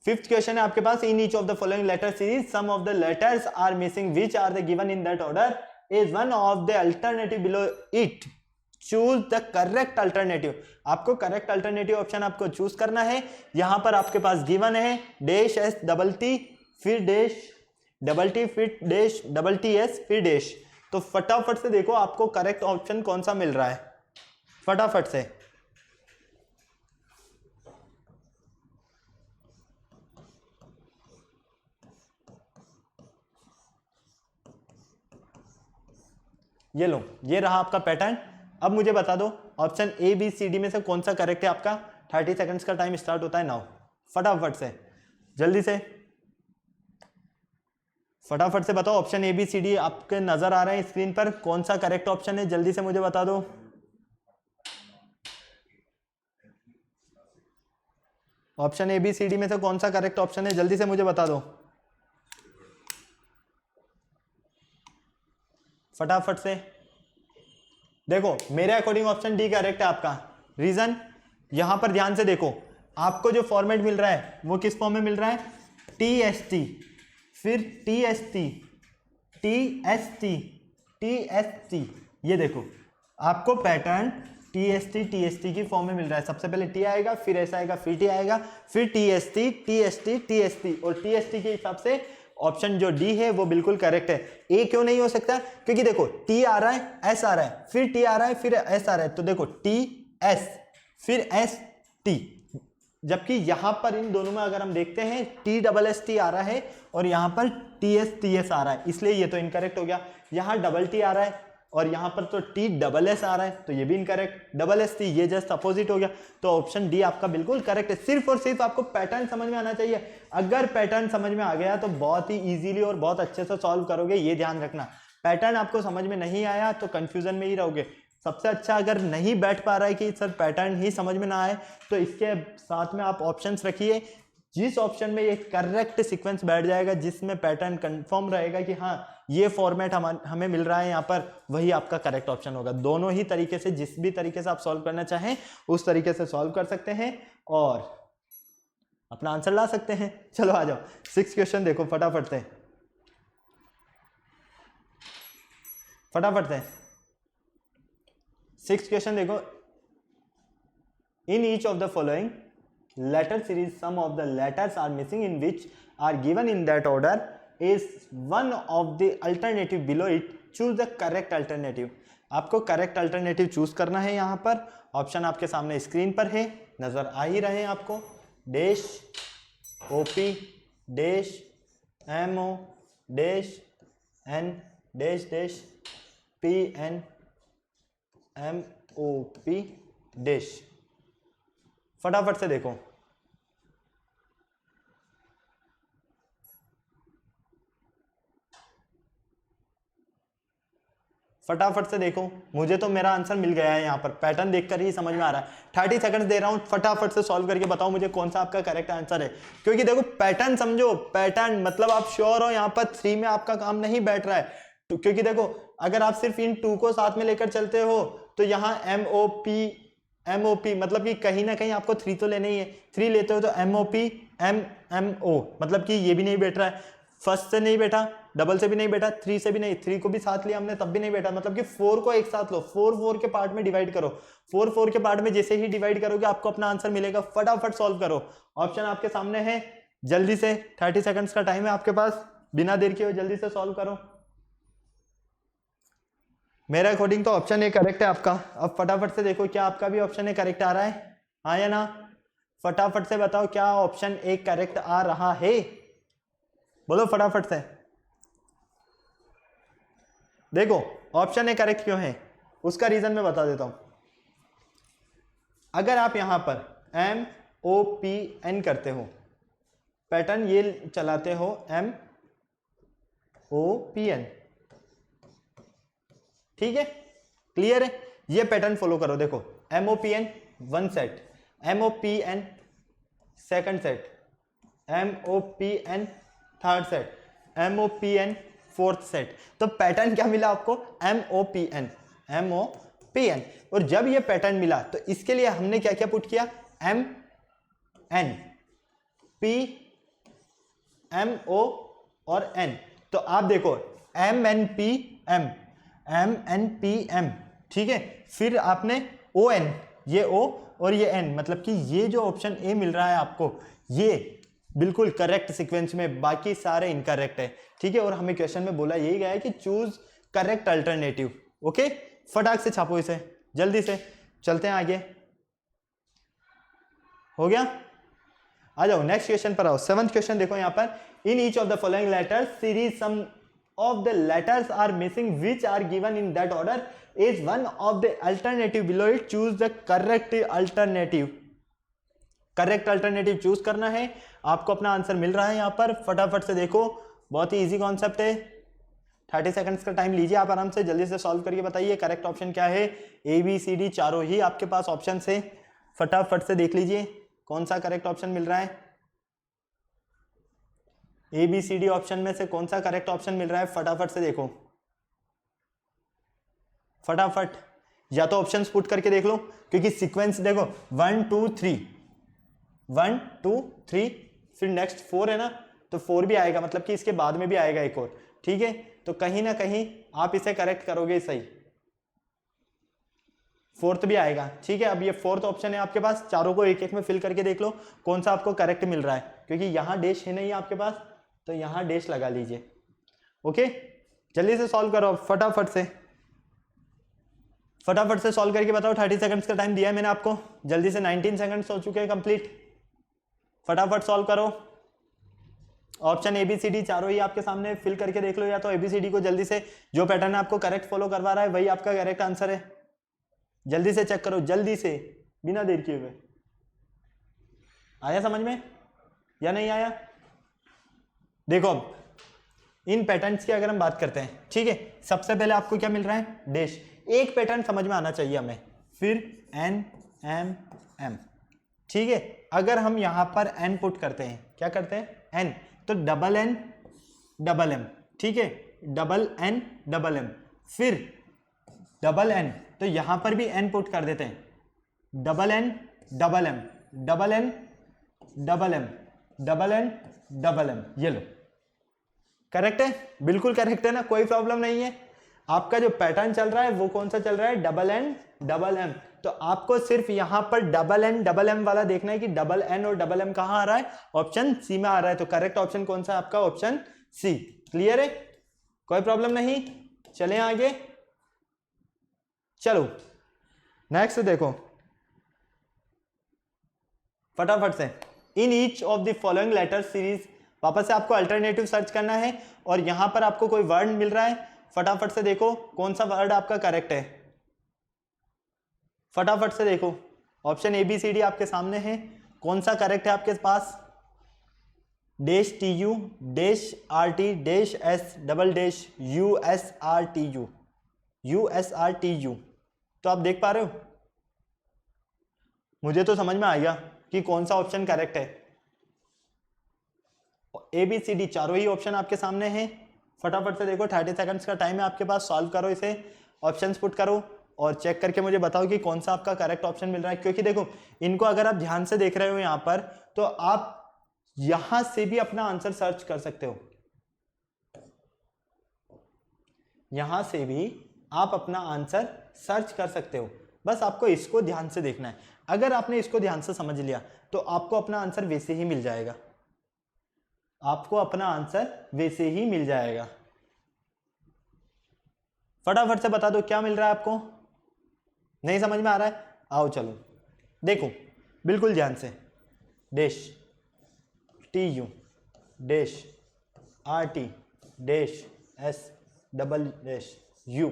फिफ्थ क्वेश्चन है आपके पास, in each of the following letter series some of the letters are missing, which are the given in that order, is one of the alternative below it, choose the correct alternative. आपको correct alternative option आपको choose करना है। यहां पर आपके पास given है dash S double T फिर डैश डबल टी फिर डैश डबल टी एस फिर डैश। तो फटाफट से देखो आपको करेक्ट ऑप्शन कौन सा मिल रहा है, फटाफट से। ये लो, ये रहा आपका पैटर्न। अब मुझे बता दो option A B C D में से कौन सा करेक्ट है आपका। 30 सेकंड्स का टाइम स्टार्ट होता है नाउ, फटाफट से, जल्दी से, फटाफट से बताओ। Option A B C D आपके नजर आ रहे हैं स्क्रीन पर, कौन सा करेक्ट ऑप्शन है जल्दी से मुझे बता दो। Option A B C D में से कौन सा करेक्ट ऑप्शन है जल्दी से मुझे बता दो, फटाफट से। देखो मेरे अकॉर्डिंग ऑप्शन डी करेक्ट है आपका। रीजन, यहां पर ध्यान से देखो, आपको जो फॉर्मेट मिल रहा है वो किस फॉर्म में मिल रहा है? टी एस टी फिर T S T T S T T S T. ये देखो आपको पैटर्न टी एस टी की फॉर्म में मिल रहा है। सबसे पहले टी आएगा फिर एस आएगा फिर टी आएगा फिर T S T T S T T S T, और टी एस टी के हिसाब से ऑप्शन जो डी है वो बिल्कुल करेक्ट है। ए क्यों नहीं हो सकता? क्योंकि देखो टी आ रहा है एस आ रहा है फिर टी आ रहा है फिर एस आ रहा है, तो देखो टी एस फिर एस टी, जबकि यहां पर इन दोनों में अगर हम देखते हैं TSST आ रहा है और यहां पर TS आ रहा है, इसलिए ये तो इनकरेक्ट हो गया। यहां डबल T आ रहा है और यहां पर तो TSS आ रहा है, तो ये भी इनकरेक्ट। डबल ST ये जस्ट अपोजिट हो गया, तो ऑप्शन डी आपका बिल्कुल करेक्ट है। सिर्फ और सिर्फ आपको पैटर्न समझ में आना चाहिए। अगर पैटर्न समझ में आ गया तो बहुत ही इजीली और बहुत अच्छे से सॉल्व करोगे, ये ध्यान रखना। पैटर्न आपको समझ में नहीं आया तो कंफ्यूजन में ही रहोगे। सबसे अच्छा अगर नहीं बैठ पा रहा है कि सर पैटर्न ही समझ में ना आए, तो इसके साथ में आप ऑप्शंस रखिए। जिस ऑप्शन में ये करेक्ट सीक्वेंस बैठ जाएगा, जिसमें पैटर्न कंफर्म रहेगा कि हाँ ये फॉर्मेट हमें मिल रहा है यहाँ पर, वही आपका करेक्ट ऑप्शन होगा। दोनों ही तरीके से, जिस भी तरीके से आप सॉल्व करना चाहें उस तरीके से सॉल्व कर सकते हैं और अपना आंसर ला सकते हैं। चलो आ जाओ, 6 क्वेश्चन देखो फटाफट से, फटाफट से 6 क्वेश्चन देखो। In each of the following letter series, some of the letters are missing in which are given in that order is one of the alternative below it. Choose the correct alternative. आपको correct alternative choose करना है। यहाँ पर option आपके सामने screen पर है, नजर आ ही रहे हैं आपको। Dash OP dash MO dash N dash dash PN MOP dash. फटाफट से देखो, फटाफट से देखो। मुझे तो मेरा आंसर मिल गया है, यहाँ पर पैटर्न देखकर ही समझ में आ रहा है। 30 सेकंड्स दे रहा हूँ, फटाफट से सॉल्व करके बताओ मुझे कौन सा आपका करेक्ट आंसर है। क्योंकि देखो पैटर्न समझो, पैटर्न मतलब आप श्योर हो यहाँ पर 3 में आपका काम नहीं बैठ रहा है। तो क्योंकि देखो अगर आप सिर्फ इन 2 को साथ में लेकर चलते हो तो यहाँ MOP मतलब कि कहीं ना कहीं आपको 3 तो लेना ही है। 3 लेते हो तो MOP MO मतलब कि ये भी नहीं बैठ रहा है। फर्स्ट से नहीं बैठा, डबल से भी नहीं बैठा, 3 से भी नहीं, 3 को भी साथ लिया हमने तब भी नहीं बैठा। मतलब कि 4 को एक साथ लो, 4 के पार्ट में डिवाइड करो। 4 के पार्ट में जैसे ही डिवाइड करोगे आपको अपना आंसर मिलेगा। फटाफट सॉल्व करो, ऑप्शन आपके सामने है, जल्दी से 30 सेकंड्स का टाइम है आपके पास, बिना देर किए जल्दी से सॉल्व करो। मेरे अकॉर्डिंग तो ऑप्शन ए करेक्ट है आपका। अब फटाफट से देखो क्या आपका भी ऑप्शन ए करेक्ट आ रहा है, हाँ या ना? फटाफट से बताओ क्या ऑप्शन ए करेक्ट आ रहा है, बोलो फटाफट से। देखो ऑप्शन ए करेक्ट क्यों है उसका रीजन मैं बता देता हूं। अगर आप यहां पर MOPN करते हो, पैटर्न ये चलाते हो MOPN, ठीक है, क्लियर है? ये पैटर्न फॉलो करो। देखो MOPN 1 set, MOPN second set, MOPN third set, MOPN fourth set. तो पैटर्न क्या मिला आपको? MOPN। और जब ये पैटर्न मिला तो इसके लिए हमने क्या क्या पुट किया? MN P MO और N। तो आप देखो MNPM, ठीक है। फिर आपने ON, ये O और ये N, मतलब कि ये जो ऑप्शन ए मिल रहा है आपको, ये बिल्कुल करेक्ट सीक्वेंस में, बाकी सारे इनकरेक्ट है, ठीक है। और हमें क्वेश्चन में बोला यही गया है कि चूज करेक्ट अल्टरनेटिव। ओके, फटाक से छापो इसे, जल्दी से चलते हैं आगे। हो गया? आ जाओ नेक्स्ट क्वेश्चन पर आओ। 7th क्वेश्चन देखो यहाँ पर, in each of the following letters series some of the letters are missing which are given in that order is one of the alternative below it. Choose the correct alternative. Correct alternative choose करना है, आपको अपना answer मिल रहा है यहाँ पर। फटाफट से देखो, बहुत ही इजी कॉन्सेप्ट है। 30 सेकंड्स का टाइम लीजिए आप आराम से, जल्दी से सॉल्व करके बताइए करेक्ट ऑप्शन क्या है। ABCD चारों ही आपके पास ऑप्शन है, फटाफट से देख लीजिए कौन सा करेक्ट ऑप्शन मिल रहा है। ABCD ऑप्शन में से कौन सा करेक्ट ऑप्शन मिल रहा है, फटाफट से देखो, फटाफट। या तो ऑप्शंस पुट करके देख लो, क्योंकि सीक्वेंस देखो 1 2 3, 1 2 3, फिर नेक्स्ट 4 है ना, तो 4 भी आएगा, मतलब कि इसके बाद में भी आएगा एक और, ठीक है। तो कहीं ना कहीं आप इसे करेक्ट करोगे सही, 4th भी आएगा, ठीक है। अब ये 4th ऑप्शन है आपके पास, चारों को एक एक में फिल करके देख लो कौन सा आपको करेक्ट मिल रहा है, क्योंकि यहां डैश है नहीं आपके पास, तो यहां डैश लगा लीजिए। ओके, जल्दी से सॉल्व करो फटाफट से, फटाफट से सॉल्व करके बताओ। 30 सेकंड्स का टाइम दिया है मैंने आपको, जल्दी से। 19 सेकंड्स हो चुके हैं कंप्लीट, फटाफट सॉल्व करो। Option A B C D चारों ही आपके सामने फिल करके देख लो, या तो एबीसीडी को जल्दी से, जो पैटर्न आपको करेक्ट फॉलो करवा रहा है वही आपका करेक्ट आंसर है। जल्दी से चेक करो, जल्दी से, बिना देर किए हुए। आया समझ में या नहीं आया? देखो अब इन पैटर्न्स की अगर हम बात करते हैं, ठीक है, सबसे पहले आपको क्या मिल रहा है? डैश। एक पैटर्न समझ में आना चाहिए हमें, फिर एन एम एम, ठीक है। अगर हम यहां पर एन पुट करते हैं, क्या करते हैं? एन, तो डबल एन डबल एम, ठीक है, डबल एन डबल एम, फिर डबल एन, तो यहां पर भी एन पुट कर देते हैं, double N double M, double N double M, double N double M, ये लो। करेक्ट है? बिल्कुल करेक्ट है ना, कोई प्रॉब्लम नहीं है। आपका जो पैटर्न चल रहा है वो कौन सा चल रहा है? Double N double M. तो आपको सिर्फ यहां पर डबल एन डबल एम वाला देखना है कि डबल एन और डबल एम कहां आ रहा है? ऑप्शन सी में आ रहा है। तो करेक्ट ऑप्शन कौन सा है आपका? Option C. क्लियर है? कोई प्रॉब्लम नहीं। चलें आगे। चलो नेक्स्ट देखो फटाफट से। In each of the following letter series, वापस से आपको अल्टरनेटिव सर्च करना है और यहां पर आपको कोई वर्ड मिल रहा है, फटाफट से देखो कौन सा वर्ड आपका करेक्ट है। फटाफट से देखो, option A B C D आपके सामने है, कौन सा करेक्ट है आपके पास? Dash T U, dash R T, dash S, double dash U S R T U, U S R T U. तो आप देख पा रहे हो? मुझे तो समझ में आ गया कि कौन सा ऑप्शन करेक्ट है। ए बी सी डी चारों ही ऑप्शन आपके सामने हैं। फटाफट से देखो, 30 सेकंड्स का टाइम है आपके पास, सॉल्व करो इसे, ऑप्शंस पुट करो और चेक करके मुझे बताओ कि कौन सा आपका करेक्ट ऑप्शन मिल रहा है। क्योंकि देखो इनको अगर आप ध्यान से देख रहे हो यहां पर, तो आप यहां से भी अपना आंसर सर्च कर सकते हो, यहां से भी आप अपना आंसर सर्च कर सकते हो। बस आपको इसको ध्यान से देखना है। अगर आपने इसको ध्यान से समझ लिया तो आपको अपना आंसर वैसे ही मिल जाएगा, आपको अपना आंसर वैसे ही मिल जाएगा। फटाफट से बता दो क्या मिल रहा है आपको? नहीं समझ में आ रहा है? आओ चलो देखो बिल्कुल ध्यान से। Dash T U, dash R T, dash S, double dash you,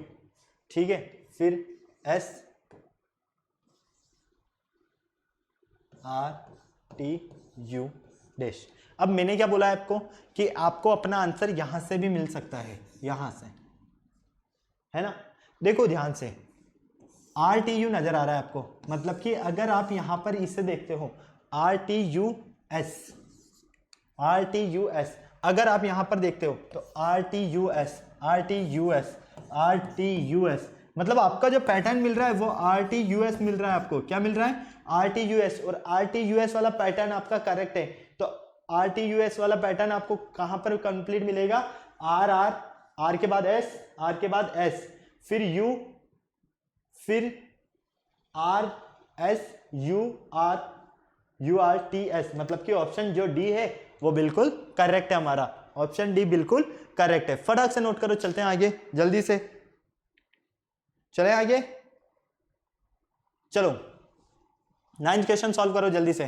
ठीक है, फिर S R T U dash. अब मैंने क्या बोला है आपको कि आपको अपना आंसर यहां से भी मिल सकता है, यहां से, है ना। देखो ध्यान से, आर टी यू नजर आ रहा है आपको, मतलब कि अगर आप यहां पर इसे देखते हो are T you S, R T U S, अगर आप यहां पर देखते हो तो are T you S, R T you S, R T U S, मतलब आपका जो पैटर्न मिल रहा है वो आर टी यू एस मिल रहा है आपको। क्या मिल रहा है? Are T U S. और आर टी यू एस वाला पैटर्न आपका करेक्ट है। तो आर टी यू एस वाला पैटर्न आपको कहां पर कंप्लीट मिलेगा? आर आर, आर के बाद एस, आर के बाद एस, फिर यू, फिर R S U R, U R T S. मतलब कि ऑप्शन जो डी है वो बिल्कुल करेक्ट है हमारा, ऑप्शन डी बिल्कुल करेक्ट है। फटाक से नोट करो, चलते हैं आगे जल्दी से, चले आगे। चलो 9th क्वेश्चन सॉल्व करो जल्दी से,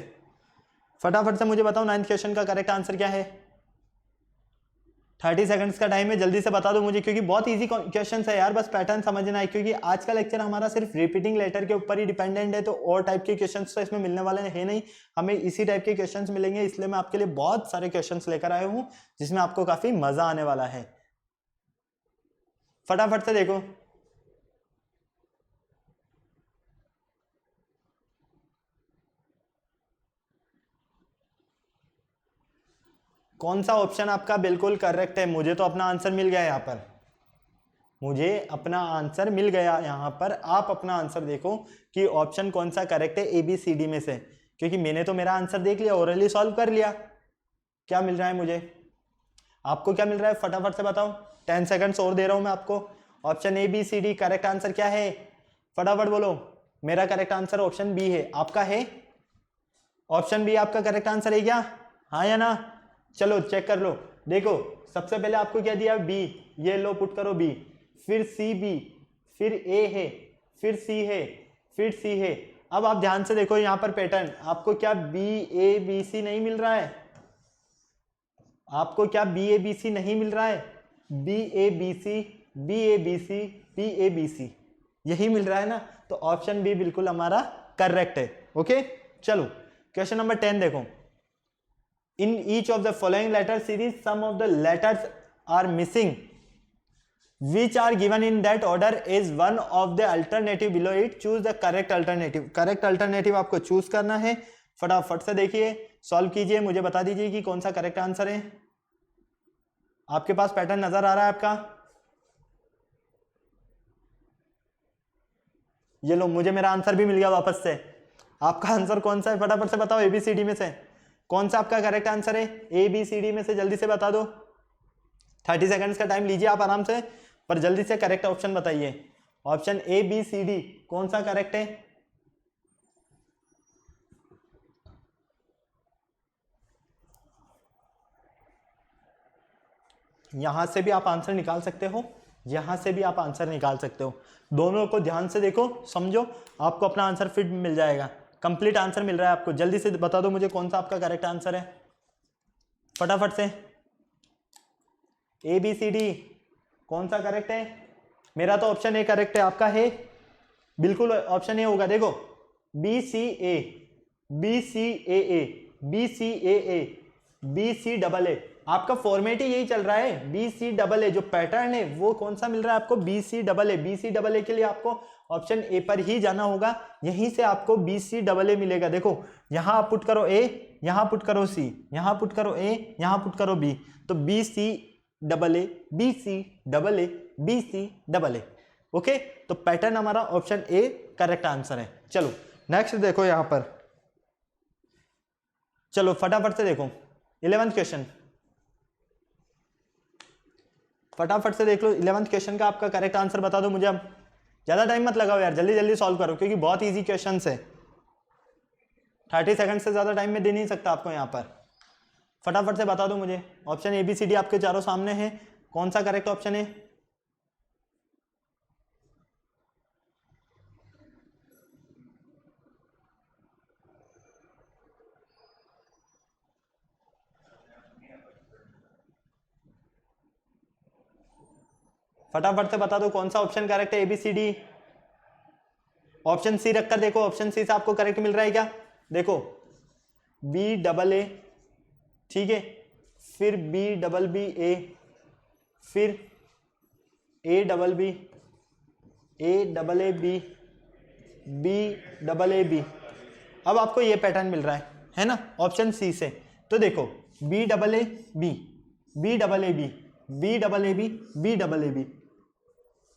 फटाफट से मुझे बताओ 9th क्वेश्चन का करेक्ट आंसर क्या है। 30 सेकंड्स का टाइम है, जल्दी से बता दो मुझे, क्योंकि बहुत इजी क्वेश्चन है यार, बस पैटर्न समझना है। क्योंकि आज का लेक्चर हमारा सिर्फ रिपीटिंग लेटर के ऊपर ही डिपेंडेंट है, तो और टाइप के क्वेश्चंस तो इसमें मिलने वाले हैं नहीं, हमें इसी टाइप के क्वेश्चंस मिलेंगे। इसलिए मैं आपके लिए बहुत सारे क्वेश्चंस लेकर आया हूं जिसमें आपको काफी मजा आने वाला है। फटाफट से देखो, कौन सा ऑप्शन आपका बिल्कुल करेक्ट है। मुझे तो अपना आंसर मिल गया यहाँ पर, मुझे अपना आंसर मिल गया यहाँ पर। आप अपना आंसर देखो कि ऑप्शन कौन सा करेक्ट है ए बी सी डी में से, क्योंकि मैंने तो मेरा आंसर देख लिया, ओरली सॉल्व कर लिया। क्या मिल रहा है मुझे? आपको क्या मिल रहा है? फटाफट से बताओ, 10 सेकंड्स और दे रहा हूं मैं आपको। Option A B C D, correct answer क्या है? फटाफट बोलो। मेरा करेक्ट आंसर ऑप्शन बी है, आपका है? ऑप्शन बी आपका करेक्ट आंसर है क्या? हाँ या ना? चलो चेक कर लो। देखो सबसे पहले आपको क्या दिया? बी, ये लो पुट करो बी, फिर सी बी, फिर ए है, फिर सी है, फिर सी है, अब आप ध्यान से देखो यहाँ पर पैटर्न, आपको क्या BABC नहीं मिल रहा है? आपको क्या BABC नहीं मिल रहा है? BABC BABC BABC यही मिल रहा है ना, तो ऑप्शन बी बिल्कुल हमारा करेक्ट है। ओके, चलो क्वेश्चन नंबर 10 देखो। In each of the following letter series some of the letters are missing which are given in that order is one of the alternative below it, choose the correct alternative। Correct alternative आपको choose करना है। फटाफट से देखिए, solve कीजिए, मुझे बता दीजिए कि कौन सा करेक्ट आंसर है। आपके पास पैटर्न नजर आ रहा है आपका? ये लो, मुझे मेरा आंसर भी मिल गया वापस से। आपका आंसर कौन सा है फटाफट से बताओ, ABCD में से कौन सा आपका करेक्ट आंसर है? ABCD में से जल्दी से बता दो। 30 सेकंड्स का टाइम लीजिए आप आराम से, पर जल्दी से करेक्ट ऑप्शन बताइए। ऑप्शन ABCD कौन सा करेक्ट है? यहां से भी आप आंसर निकाल सकते हो, यहां से भी आप आंसर निकाल सकते हो। दोनों को ध्यान से देखो, समझो, आपको अपना आंसर फिट मिल जाएगा। कंप्लीट आंसर मिल रहा है आपको। जल्दी से बता दो मुझे कौन सा आपका करेक्ट आंसर है, फटाफट से। ABCD कौन सा करेक्ट है? मेरा तो ऑप्शन ए करेक्ट है, आपका है? बिल्कुल ऑप्शन ए होगा। देखो, BCA BCAA BCAA BCAA, आपका फॉर्मेट ही यही चल रहा है। BCAA जो पैटर्न है वो कौन सा मिल रहा है आपको? BCAA। BCAA के लिए आपको ऑप्शन ए पर ही जाना होगा, यहीं से आपको BCAA मिलेगा। देखो, यहां आप पुट करो A, यहां पुट करो C, यहां पुट करो A, यहां पुट करो B, तो BCAA BCAA BCAA। ओके, तो पैटर्न हमारा ऑप्शन ए करेक्ट आंसर है। चलो नेक्स्ट देखो यहां पर, चलो फटाफट से देखो 11th क्वेश्चन, फटाफट से देख लो 11th क्वेश्चन का आपका करेक्ट आंसर बता दो मुझे। अब ज्यादा टाइम मत लगाओ यार, जल्दी जल्दी सॉल्व करो, क्योंकि बहुत इजी क्वेश्चन है। 30 सेकंड से ज्यादा टाइम में दे नहीं सकता आपको यहाँ पर। फटाफट से बता दो मुझे। ऑप्शन ABCD आपके चारों सामने है, कौन सा करेक्ट ऑप्शन है? फटाफट से बता दो कौन सा ऑप्शन करेक्ट है ABCD। ऑप्शन सी रखकर देखो, ऑप्शन सी से आपको करेक्ट मिल रहा है क्या? देखो, BAA, ठीक है, फिर BBBA, फिर ABB, AAB, BAB। अब आपको ये पैटर्न मिल रहा है ना, ऑप्शन सी से। तो देखो, BAAB BAAB BAAB BAAB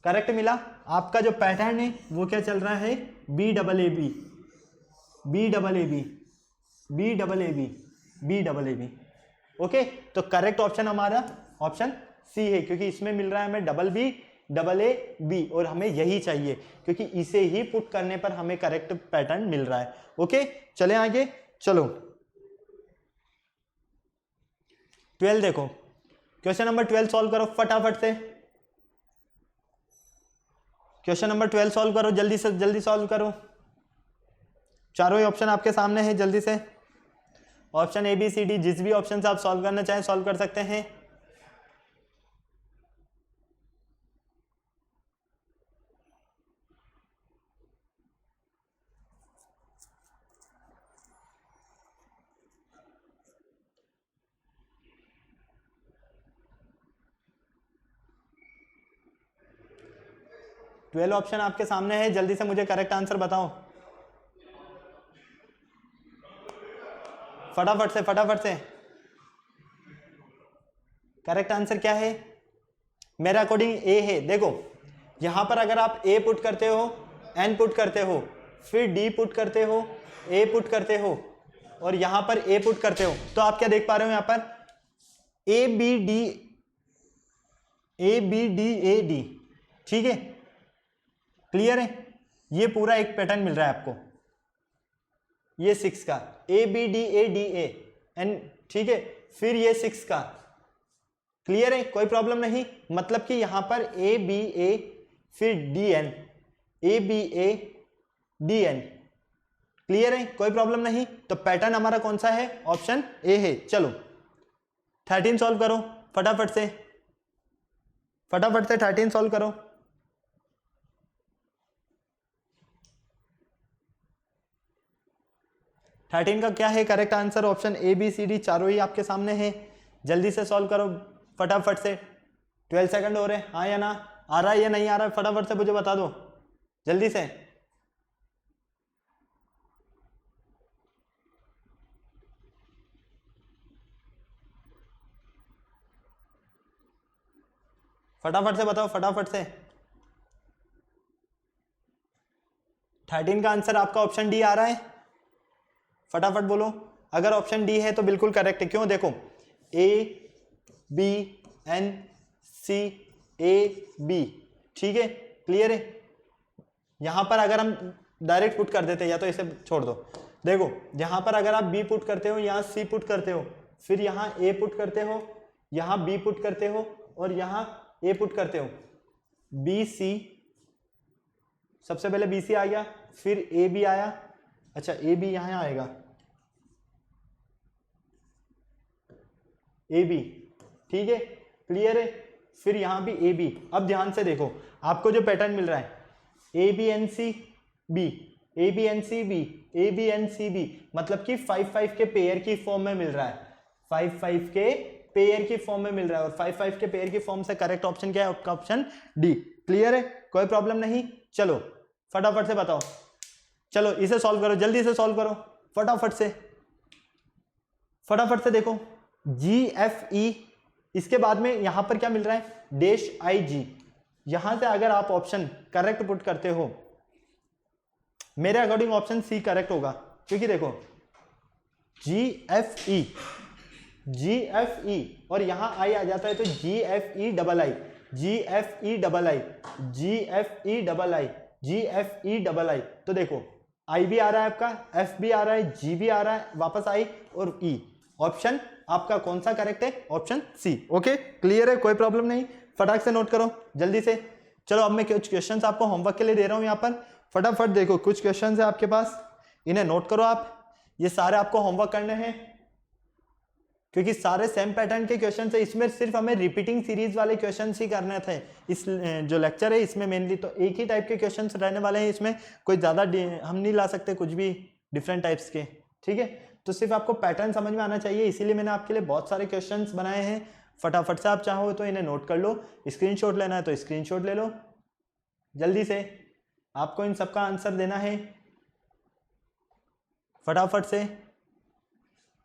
correct मिला। आपका जो पैटर्न है वो क्या चल रहा है? BAAB BAAB BAAB BAAB। Okay, तो करेक्ट ऑप्शन हमारा ऑप्शन सी है, क्योंकि इसमें मिल रहा है हमें BBAAB और हमें यही चाहिए, क्योंकि इसे ही पुट करने पर हमें करेक्ट पैटर्न मिल रहा है। ओके, चले आगे। चलो 12 देखो, क्वेश्चन नंबर 12 सॉल्व करो फटाफट से। क्वेश्चन नंबर 12 सॉल्व करो, जल्दी से जल्दी सॉल्व करो। चारों ही ऑप्शन आपके सामने है, जल्दी से। ऑप्शन ABCD, जिस भी ऑप्शन से आप सॉल्व करना चाहें सॉल्व कर सकते हैं। ट्वेल्व ऑप्शन आपके सामने है, जल्दी से मुझे करेक्ट आंसर बताओ फटाफट से, फटाफट से। करेक्ट आंसर क्या है? मेरे अकॉर्डिंग ए है। देखो, यहां पर अगर आप ए पुट करते हो, एन पुट करते हो, फिर डी पुट करते हो, ए पुट करते हो और यहां पर ए पुट करते हो, तो आप क्या देख पा रहे हो? यहां पर A B D A D, ठीक है, क्लियर है? ये पूरा एक पैटर्न मिल रहा है आपको, ये 6 का ABDADA एन, ठीक है, फिर ये 6 का, क्लियर है? कोई प्रॉब्लम नहीं। मतलब कि यहां पर ABA फिर DN, ABA DN, क्लियर है, कोई प्रॉब्लम नहीं। तो पैटर्न हमारा कौन सा है, ऑप्शन ए है। चलो 13 सॉल्व करो फटाफट से, फटाफट से 13 सॉल्व करो। थर्टीन का क्या है correct answer, option A B C D चारों ही आपके सामने है। जल्दी से सॉल्व करो फटाफट से, 12 सेकंड हो रहे हैं, हाँ या ना, आ रहा है या नहीं आ रहा है, फटाफट से मुझे बता दो जल्दी से। फटाफट से बताओ, फटाफट से। 13 का आंसर आपका ऑप्शन डी आ रहा है, फटाफट बोलो। अगर ऑप्शन डी है तो बिल्कुल करेक्ट है, क्यों, देखो A B N C A B, ठीक है, क्लियर है। यहां पर अगर हम डायरेक्ट पुट कर देते हैं, या तो इसे छोड़ दो, देखो यहां पर अगर आप बी पुट करते हो, यहां सी पुट करते हो, फिर यहां ए पुट करते हो, यहां बी पुट करते हो और यहां ए पुट करते हो, बी सी, सबसे पहले बी सी आ गया, फिर ए बी आया, अच्छा ए बी यहां आएगा, ए बी, ठीक है, क्लियर है, फिर यहां भी ए बी। अब ध्यान से देखो आपको जो पैटर्न मिल रहा है, A B N C B, A B N C B, A B N C B, मतलब कि 5-5 के पेयर की फॉर्म में मिल रहा है, 5-5 के पेयर की फॉर्म में मिल रहा है, और 5-5 के पेयर की फॉर्म से करेक्ट ऑप्शन क्या है आपका, ऑप्शन डी। क्लियर है, कोई प्रॉब्लम नहीं। चलो फटाफट से बताओ, चलो इसे सॉल्व करो, जल्दी से सॉल्व करो फटाफट से, फटाफट से देखो जी एफ ई, इसके बाद में यहां पर क्या मिल रहा है, डैश आई जी। यहां से अगर आप ऑप्शन करेक्ट पुट करते हो, मेरे अकॉर्डिंग ऑप्शन सी करेक्ट होगा, क्योंकि देखो जी एफ ई, जी एफ ई और यहां आई आ जाता है तो G F E double I, G F E double I, G F E double I, G F E double I. तो देखो आई भी आ रहा है आपका, एफ भी आ रहा है, जी भी आ रहा है, वापस आई और ई। ऑप्शन आपका कौन सा करेक्ट है, ऑप्शन सी। ओके क्लियर है, कोई प्रॉब्लम नहीं, फटाक से नोट करो जल्दी से। चलो अब मैं कुछ क्वेश्चंस आपको होमवर्क के लिए दे रहा हूं यहाँ पर, फटाफट देखो कुछ क्वेश्चंस है आपके पास, इन्हें नोट करो आप, ये सारे आपको होमवर्क करने हैं, क्योंकि सारे सेम पैटर्न के क्वेश्चन है, इसमें सिर्फ हमें रिपीटिंग सीरीज वाले क्वेश्चन ही करने थे। इस जो लेक्चर है इसमें मेनली तो एक ही टाइप के क्वेश्चन रहने वाले हैं, इसमें कोई ज़्यादा हम नहीं ला सकते कुछ भी डिफरेंट टाइप्स के, ठीक है। तो सिर्फ आपको पैटर्न समझ में आना चाहिए, इसीलिए मैंने आपके लिए बहुत सारे क्वेश्चंस बनाए हैं। फटाफट से आप चाहो तो इन्हें नोट कर लो, स्क्रीनशॉट लेना है तो स्क्रीनशॉट ले लो, जल्दी से आपको इन सबका आंसर देना है फटाफट से,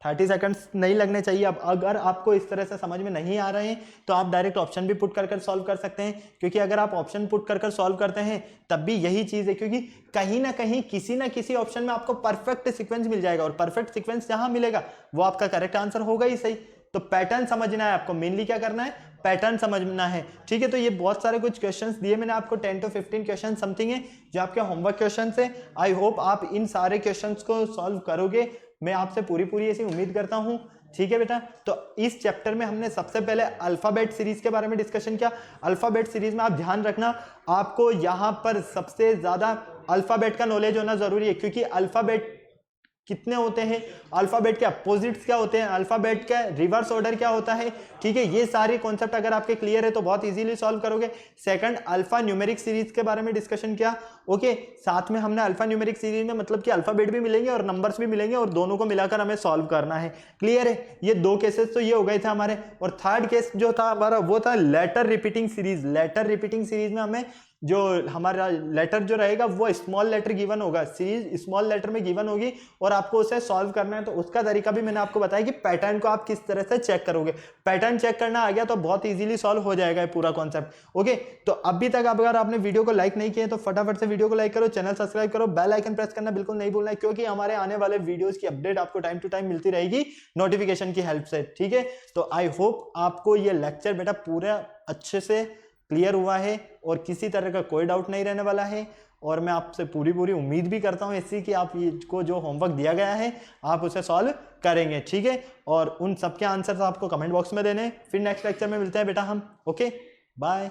30 सेकंड्स नहीं लगने चाहिए। अब अगर आपको इस तरह से समझ में नहीं आ रहे हैं तो आप डायरेक्ट ऑप्शन भी पुट कर सॉल्व कर सकते हैं, क्योंकि अगर आप ऑप्शन पुट कर सॉल्व करते हैं तब भी यही चीज़ है, क्योंकि कहीं ना कहीं किसी ना किसी ऑप्शन में आपको परफेक्ट सीक्वेंस मिल जाएगा, और परफेक्ट सीक्वेंस जहां मिलेगा वो आपका करेक्ट आंसर होगा ही सही। तो पैटर्न समझना है आपको, मेनली क्या करना है, पैटर्न समझना है, ठीक है। तो ये बहुत सारे कुछ क्वेश्चंस दिए मैंने आपको, 10 to 15 क्वेश्चन समथिंग है जो आपके होमवर्क क्वेश्चन है। आई होप आप इन सारे क्वेश्चंस को सॉल्व करोगे, मैं आपसे पूरी ऐसी उम्मीद करता हूं, ठीक है बेटा। तो इस चैप्टर में हमने सबसे पहले अल्फाबेट सीरीज के बारे में डिस्कशन किया। अल्फाबेट सीरीज में आप ध्यान रखना, आपको यहां पर सबसे ज्यादा अल्फाबेट का नॉलेज होना जरूरी है, क्योंकि अल्फाबेट कितने होते हैं, अल्फाबेट के अपोजिट्स क्या होते हैं, अल्फाबेट का रिवर्स ऑर्डर क्या होता है, ठीक है। ये सारे कॉन्सेप्ट अगर आपके क्लियर है तो बहुत इजीली सॉल्व करोगे। सेकंड, अल्फा न्यूमेरिक सीरीज के बारे में डिस्कशन किया, ओके। साथ में हमने अल्फा न्यूमेरिक सीरीज में मतलब कि अल्फाबेट भी मिलेंगे और नंबर्स भी मिलेंगे, और दोनों को मिलाकर हमें सॉल्व करना है, क्लियर है। ये दो केसेस तो ये हो गए थे हमारे, और थर्ड केस जो था हमारा वो था letter repeating series. Letter repeating series में हमें जो हमारा लेटर जो रहेगा वो स्मॉल लेटर गिवन होगा, सीरीज स्मॉल लेटर में गिवन होगी और आपको उसे सॉल्व करना है। तो उसका तरीका भी मैंने आपको बताया कि पैटर्न को आप किस तरह से चेक करोगे। पैटर्न चेक करना आ गया तो बहुत इजीली सॉल्व हो जाएगा ये पूरा कॉन्सेप्ट, ओके। तो अभी तक अगर आपने वीडियो को लाइक नहीं किया तो फटाफट से वीडियो को लाइक करो, चैनल सब्सक्राइब करो, बेल आइकन प्रेस करना बिल्कुल नहीं भूलना है, क्योंकि हमारे आने वाले वीडियोस की अपडेट आपको टाइम टू टाइम मिलती रहेगी नोटिफिकेशन की हेल्प से, ठीक है। तो आई होप आपको ये लेक्चर बेटा पूरा अच्छे से क्लियर हुआ है और किसी तरह का कोई डाउट नहीं रहने वाला है, और मैं आपसे पूरी उम्मीद भी करता हूं ऐसी कि आप ये को जो होमवर्क दिया गया है आप उसे सॉल्व करेंगे, ठीक है। और उन सबके आंसर्स आपको कमेंट बॉक्स में देने। फिर नेक्स्ट लेक्चर में मिलते हैं बेटा हम, ओके बाय।